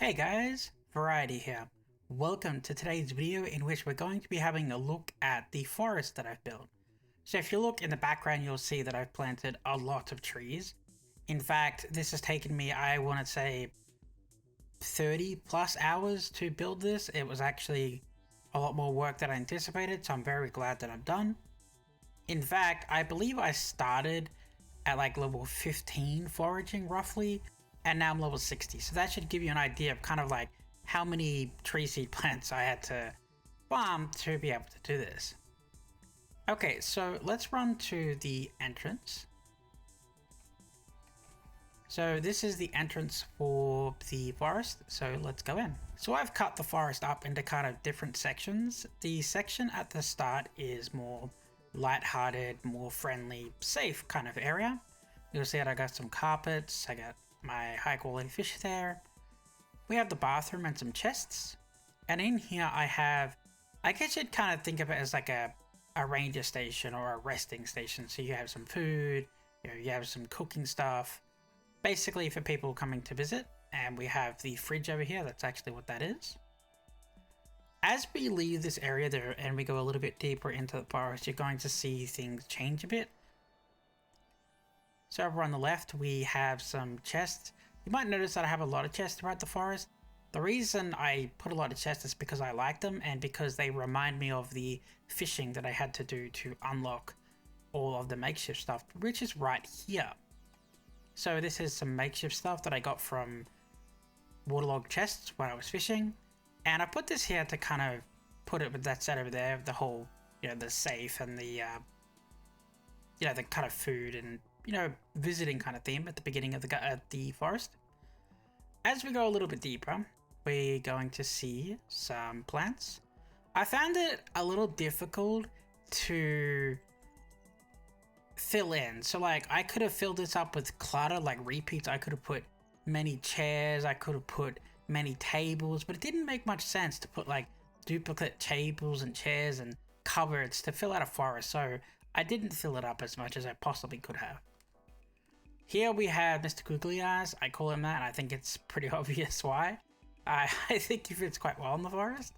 Hey guys, Variety here. Welcome to today's video in which we're going to be having a look at the forest that I've built. So if you look in the background, you'll see that I've planted a lot of trees. In fact, this has taken me, I want to say, 30 plus hours to build this. It was actually a lot more work than I anticipated, so I'm very glad that I'm done. In fact, I believe I started at like level 15 foraging roughly, and now I'm level 60. So that should give you an idea of kind of like how many tree seed plants I had to farm to be able to do this. Okay, so let's run to the entrance. So this is the entrance for the forest, so let's go in. So I've cut the forest up into kind of different sections. The section at the start is more light-hearted, more friendly, safe kind of area. You'll see that I got some carpets, I got my high quality fish there. We have the bathroom and some chests. And in here I guess you'd kind of think of it as like a ranger station or a resting station. So you have some food, you have some cooking stuff, basically for people coming to visit. And we have the fridge over here, that's actually what that is. As we leave this area there and we go a little bit deeper into the forest, you're going to see things change a bit. So over on the left, we have some chests. You might notice that I have a lot of chests throughout the forest. The reason I put a lot of chests is because I like them and because they remind me of the fishing that I had to do to unlock all of the makeshift stuff, which is right here. So this is some makeshift stuff that I got from waterlogged chests when I was fishing. And I put this here to kind of put it with that set over there, the whole, the safe and the, the kind of food and, visiting kind of theme at the beginning of the forest. As we go a little bit deeper, we're going to see some plants. I found it a little difficult to fill in. So like I could have filled this up with clutter, like repeats. I could have put many chairs, I could have put many tables, but it didn't make much sense to put like duplicate tables and chairs and cupboards to fill out a forest. So I didn't fill it up as much as I possibly could have. Here we have Mr. Googly Eyes. I call him that, and I think it's pretty obvious why. I think he fits quite well in the forest.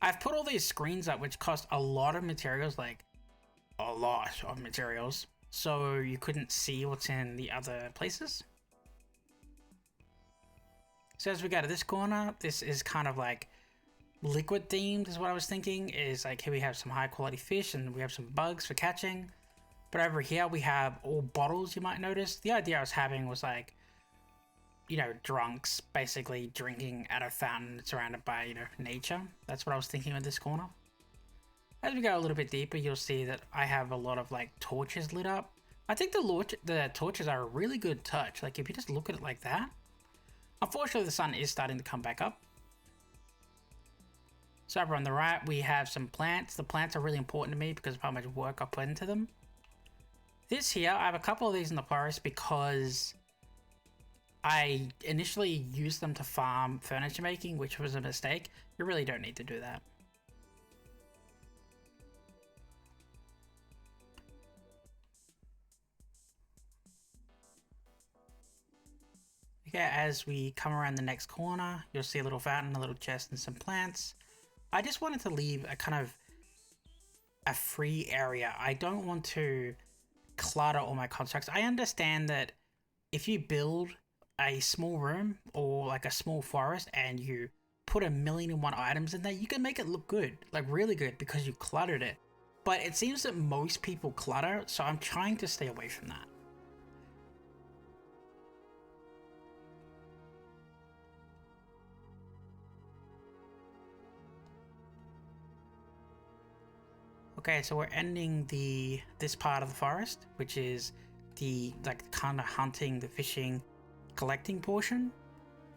I've put all these screens up, which cost a lot of materials, like a lot of materials, so you couldn't see what's in the other places. So as we go to this corner, this is kind of like liquid themed is what I was thinking. Is like here we have some high quality fish and we have some bugs for catching. But over here we have all bottles, you might notice. The idea I was having was like, drunks basically drinking at a fountain surrounded by, nature. That's what I was thinking with this corner. As we go a little bit deeper, you'll see that I have a lot of like torches lit up. I think the torches are a really good touch. Like if you just look at it like that. Unfortunately, the sun is starting to come back up. So over on the right, we have some plants. The plants are really important to me because of how much work I put into them. This here, I have a couple of these in the forest because I initially used them to farm furniture making, which was a mistake. You really don't need to do that. Okay, as we come around the next corner, you'll see a little fountain, a little chest, and some plants. I just wanted to leave a kind of a free area. I don't want to clutter all my constructs. I understand that if you build a small room or like a small forest and you put 1,000,001 items in there, you can make it look good, like really good, because you cluttered it. But it seems that most people clutter, so I'm trying to stay away from that. Okay, so we're ending this part of the forest, which is the like kind of hunting, the fishing, collecting portion.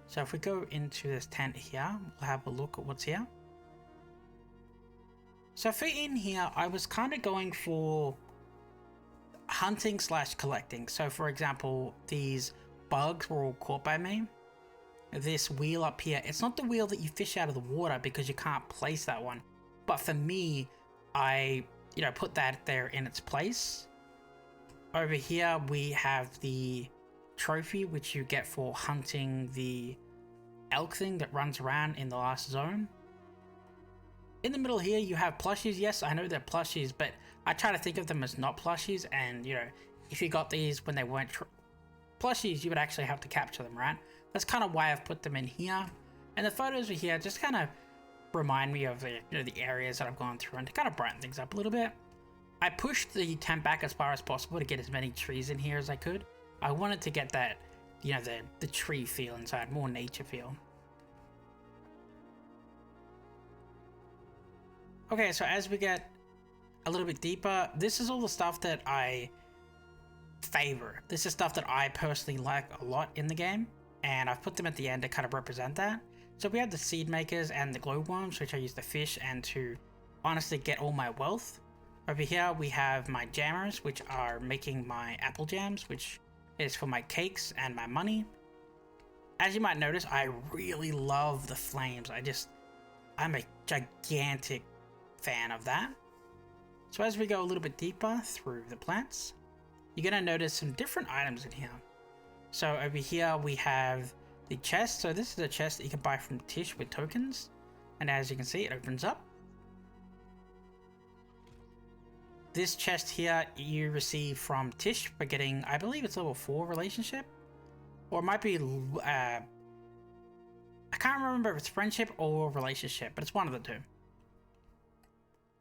So if we go into this tent here, we'll have a look at what's here. So for in here, I was kind of going for hunting / collecting. So for example, these bugs were all caught by me. This wheel up here, it's not the wheel that you fish out of the water because you can't place that one. But for me, I, put that there in its place. Over here, we have the trophy, which you get for hunting the elk thing that runs around in the last zone. In the middle here, you have plushies. Yes, I know they're plushies, but I try to think of them as not plushies. And, you know, if you got these when they weren't plushies, you would actually have to capture them, right? That's kind of why I've put them in here. And the photos are here just kind of remind me of the, you know, the areas that I've gone through and to kind of brighten things up a little bit. I pushed the tent back as far as possible to get as many trees in here as I could. I wanted to get that, you know, the tree feel inside, more nature feel. Okay, so as we get a little bit deeper, this is all the stuff that I favor. This is stuff that I personally like a lot in the game, and I've put them at the end to kind of represent that. So we have the seed makers and the glowworms, which I use to fish and to honestly get all my wealth. Over here we have my jammers, which are making my apple jams, which is for my cakes and my money. As you might notice, I really love the flames. I'm a gigantic fan of that. So as we go a little bit deeper through the plants, you're gonna notice some different items in here. So over here we have the chest. So this is a chest that you can buy from Tish with tokens, and as you can see, it opens up. This chest here you receive from Tish for getting, I believe it's level 4 relationship, or it might be I can't remember if it's friendship or relationship, but it's one of the two.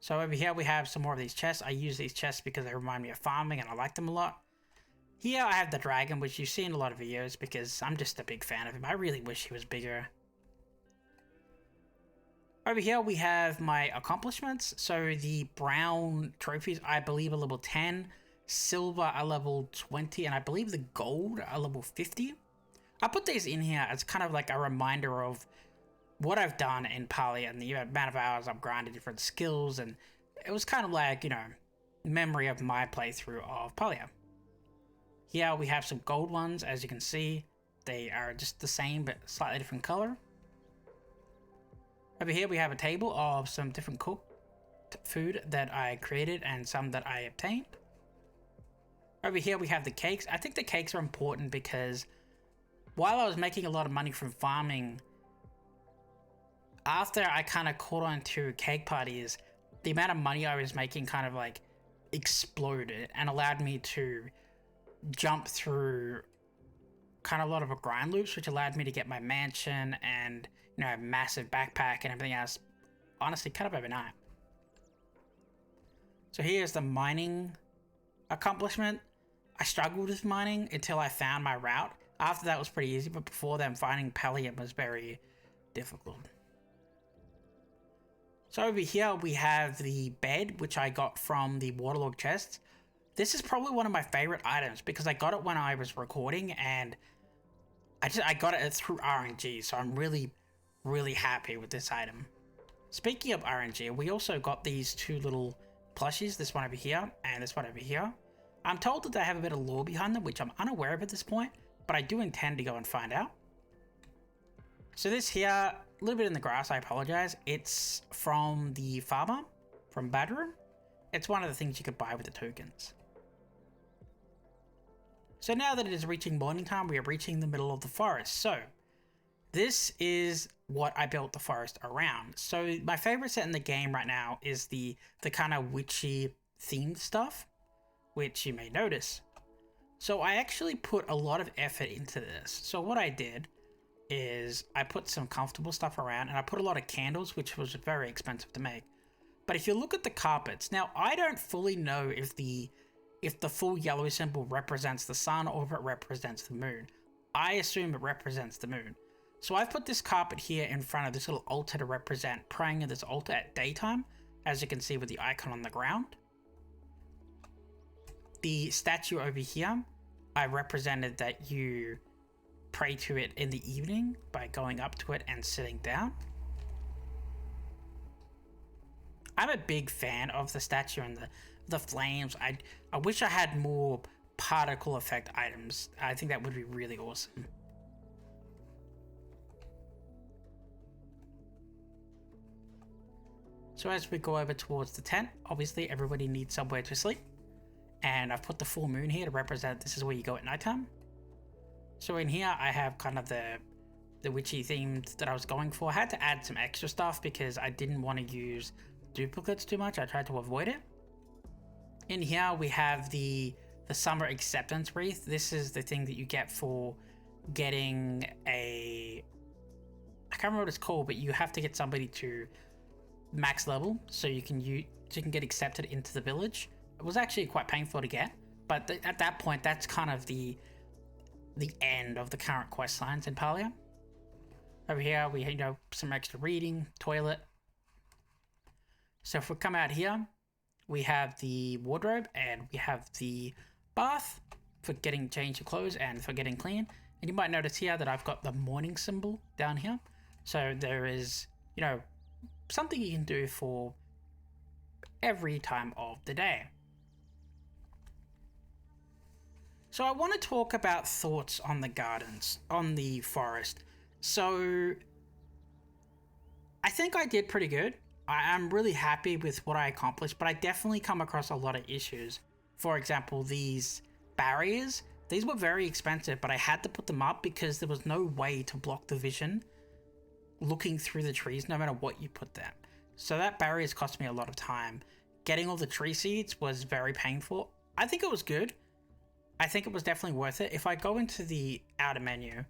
So over here we have some more of these chests. I use these chests because they remind me of farming and I like them a lot. Here I have the dragon, which you see in a lot of videos because I'm just a big fan of him. I really wish he was bigger. Over here we have my accomplishments. So the brown trophies I believe are level 10, silver are level 20, and I believe the gold are level 50. I put these in here as kind of like a reminder of what I've done in Palia and the amount of hours I've grinded different skills, and it was kind of like, you know, memory of my playthrough of Palia. Here we have some gold ones. As you can see, they are just the same but slightly different color. Over here we have a table of some different cooked food that I created and some that I obtained. Over here we have the cakes. I think the cakes are important because while I was making a lot of money from farming, after I kind of caught on to cake parties, the amount of money I was making kind of like exploded and allowed me to jump through kind of a lot of grind loops, which allowed me to get my mansion and, you know, a massive backpack and everything else, honestly, kind of overnight. So here's the mining accomplishment. I struggled with mining until I found my route. After that was pretty easy, but before then finding Palia was very difficult. So over here we have the bed, which I got from the waterlogged chest. This is probably one of my favorite items because I got it when I was recording and I got it through RNG, so I'm really, really happy with this item. Speaking of RNG, we also got these two little plushies, this one over here and this one over here. I'm told that they have a bit of lore behind them, which I'm unaware of at this point, but I do intend to go and find out. So this here, a little bit in the grass, I apologize. It's from the farmer, from Badroom. It's one of the things you could buy with the tokens. So now that it is reaching morning time, we are reaching the middle of the forest. So this is what I built the forest around. So my favorite set in the game right now is the kind of witchy themed stuff, which you may notice. So I actually put a lot of effort into this. So what I did is I put some comfortable stuff around and I put a lot of candles, which was very expensive to make. But if you look at the carpets, now I don't fully know if the full yellow symbol represents the sun or if it represents the moon. I assume it represents the moon. So I've put this carpet here in front of this little altar to represent praying at this altar at daytime, as you can see with the icon on the ground. The statue over here, I represented that you pray to it in the evening by going up to it and sitting down. I'm a big fan of the statue and the flames. I wish I had more particle effect items. I think that would be really awesome. So as we go over towards the tent, obviously everybody needs somewhere to sleep. And I've put the full moon here to represent this is where you go at nighttime. So in here, I have kind of the witchy theme that I was going for. I had to add some extra stuff because I didn't want to use duplicates too much. I tried to avoid it. In here, we have the Summer Acceptance Wreath. This is the thing that you get for getting a... I can't remember what it's called, but you have to get somebody to max level so you can get accepted into the village. It was actually quite painful to get, but at that point, that's kind of the end of the current quest lines in Palia. Over here, we some extra reading, toilet. So if we come out here, we have the wardrobe and we have the bath for getting changed your clothes and for getting clean. And you might notice here that I've got the morning symbol down here. So there is, something you can do for every time of the day. So I want to talk about thoughts on the gardens, on the forest. So I think I did pretty good. I'm really happy with what I accomplished, but I definitely come across a lot of issues. For example, these barriers, these were very expensive, but I had to put them up because there was no way to block the vision looking through the trees, no matter what you put there. So that barriers cost me a lot of time. Getting all the tree seeds was very painful. I think it was good. I think it was definitely worth it. If I go into the outer menu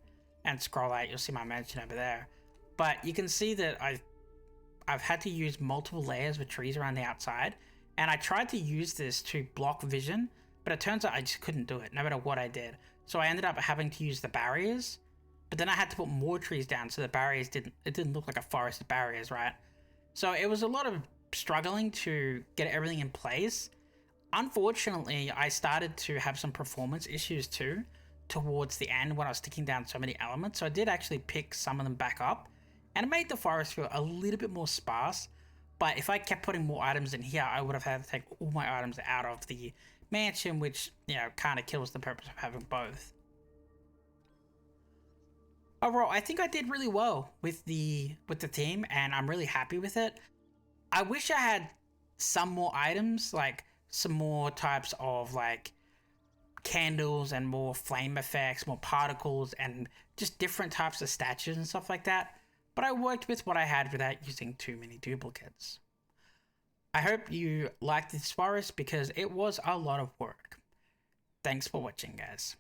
and scroll out, you'll see my mansion over there. But you can see that I've had to use multiple layers of trees around the outside, and I tried to use this to block vision, but it turns out I just couldn't do it, no matter what I did. So I ended up having to use the barriers, but then I had to put more trees down so the barriers didn't look like a forest of barriers, right? So it was a lot of struggling to get everything in place. Unfortunately, I started to have some performance issues too towards the end when I was sticking down so many elements. So I did actually pick some of them back up, and it made the forest feel a little bit more sparse. But if I kept putting more items in here, I would have had to take all my items out of the mansion, which, kind of kills the purpose of having both. Overall, I think I did really well with the theme, and I'm really happy with it. I wish I had some more items, like some more types of like candles and more flame effects, more particles, and just different types of statues and stuff like that. But I worked with what I had without using too many duplicates. I hope you liked this forest because it was a lot of work. Thanks for watching, guys.